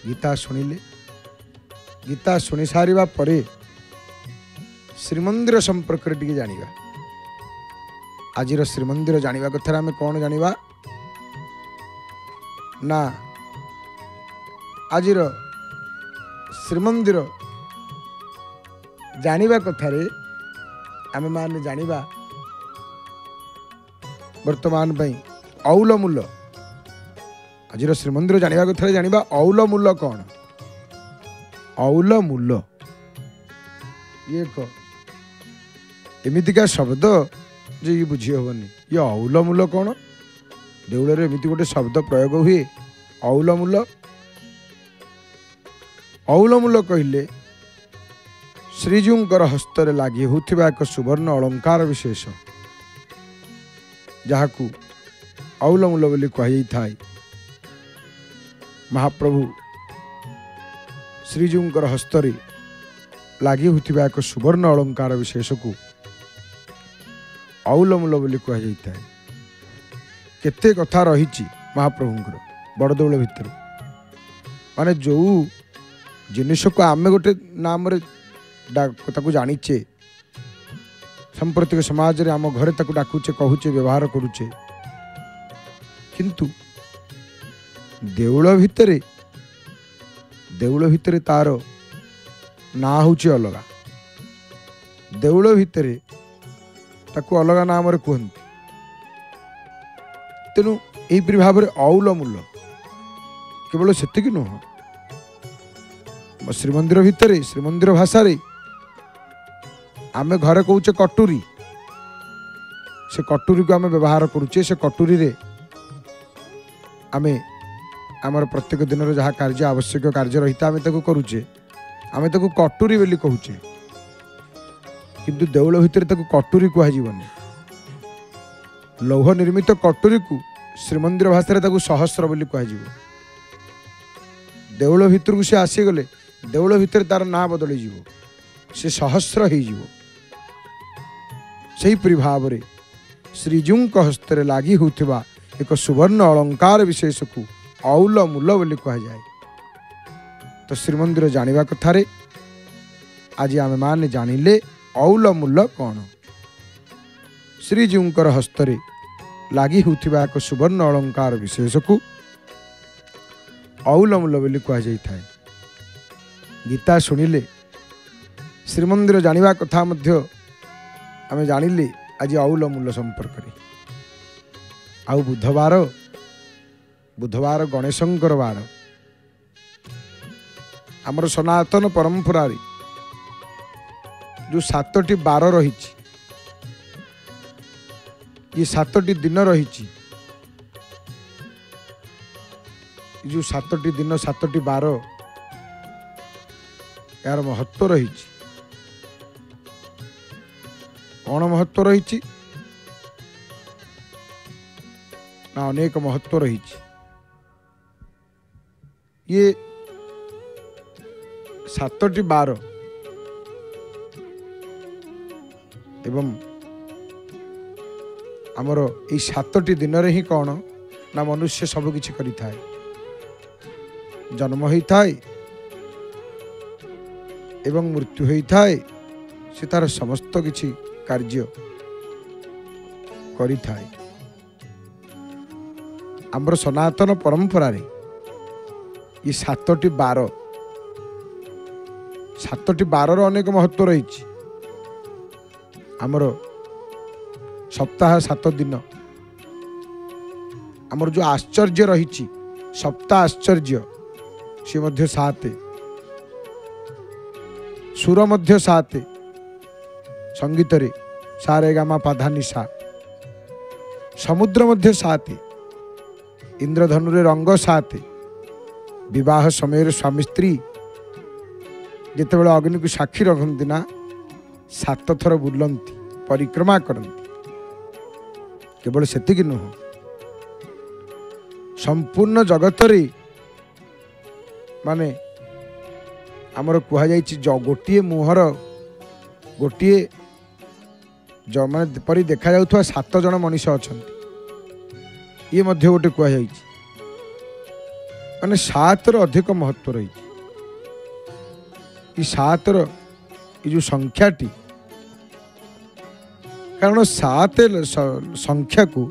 गीता शुणिले गीता शुणी सारिबा परे श्रीमंदिर संपर्क टिके जानिबा। आजिर श्रीमंदिर जानिबा कथा आमे कौन जानिबा ना आजिर श्रीमंदिर जानिबा कथारे आमे माने जानिबा वर्तमान पई औल मूल्य। आजिर श्रीमंदिर जानिबा कथारे जानिबा औल मूल्य कौन। औल मूल्य ये को एमितिका शब्द जे ये बुझी हेनी ये औल मूल्य कौन। देउଳରେ एमिति गोटे शब्द प्रयोग हुए औल मूल्य। औल मूल्य कहले श्रीजीउंकर हस्ତରେ लागि होउथिबा एक सुवर्ण अलंकार विशेष जहाकू औल मूल्य बोली कहि थाई। महाप्रभु श्रीजीउंकर हस्तरे लागि होउथिबा एक सुवर्ण अलंकार विशेष को औल मूल्य बोली कहि थाई। केते कथा रही महाप्रभुंकर बड़देउल भितर माने जो जिनिस को आम गोटे नाम जानीचे सांप्रतिक समाज रे आम घरे ताकू डाकुचे कहूचे व्यवहार करुचे किंतु देउल भितर तार ना होची अलगा। देउल भितर ताकू अलगा नाम रे कहते तेणु यहीपरि भाव में औल मूल्य केवल सेतिक नुह श्रीमंदिर भितर श्रीमंदिर भाषा रे आमे घरे कहूचे कटुरी से कटुरी को आमे व्यवहार करुचे से कटुरी रे आमे आमर प्रत्येक दिन जहाँ कार्य आवश्यक कार्य रही आमे ताकू करुचे आमे ताकू कटुरी बोली कहूचे किंतु देउल भितर ताकू कटुरी कहजीवनी। लौह निर्मित कटुरी को श्रीमंदिर भाषा रे ताकू सहस्र बोली कहजीव। देउल भितर को से आसीगले देउल भितर तार ना बदली जीव से सहस्र हो जीव। सही परि भाव रे श्रीजीउंक हस्तरे लागि होउथिबा एक सुवर्ण अलंकार विशेष को औल मूल्य बोली कह जाए। तो श्रीमंदिर जानिबा कथारे आज आमे माने जानिले औल मूल्य कौन। श्रीजीउंकर हस्तरे लागि होउथिबा एक सुवर्ण अलंकार विशेष को औल मूल्य बोली कह जाई थाए। गीता शुणिले श्रीमंदिर जानिबा कथा मध्य आमे जानिले आज औल मूल्य संपर्क रे। आउ बुधवार गणेशंकर बार आमर सनातन परंपरा रे जो 7टी बार रही ये 7टी दिन रही जो 7टी दिन 7टी बार यार महत्व रही कौन महत्व रही ना अनेक महत्व रही। ये 7टी बार एवं आमर ये 7टी दिन रे ही कौन ना मनुष्य सब किछि करि थाए जन्म होई थाए एवं मृत्यु होई थाए से तार समस्त किछि कार्य करि थाए। आमर सनातन परंपरा रे ये 7टी बार अनेक महत्व रही। आमर सप्ताह 7 दिन आमर जो आश्चर्य रही सप्ताह आश्चर्य सी मध्य 7 सुर मध्य 7 संगीत रे सा रे गा मा पा धा नि सा समुद्र मध्य 7 इंद्रधनु रे रंग 7 विवाह समय स्वामी स्त्री जिते बड़े अग्नि को साक्षी रखती ना 7 थर बुलंती परिक्रमा करती। केवल सेतिक नुह संपूर्ण जगत रे माने आमर कह जा गोटे मुहर गोटे माने परी देखा जाउथवा 7 जन मनीष अच्छा ये मध्य गोटे कह ମାନେ ସାତର ଅଧିକ ମହତ୍ଵ ରହିଛି। ଏ ସାତର ଏ ଯେଉଁ ସଂଖ୍ୟାଟି, କାରଣ ସାତ ସଂଖ୍ୟାକୁ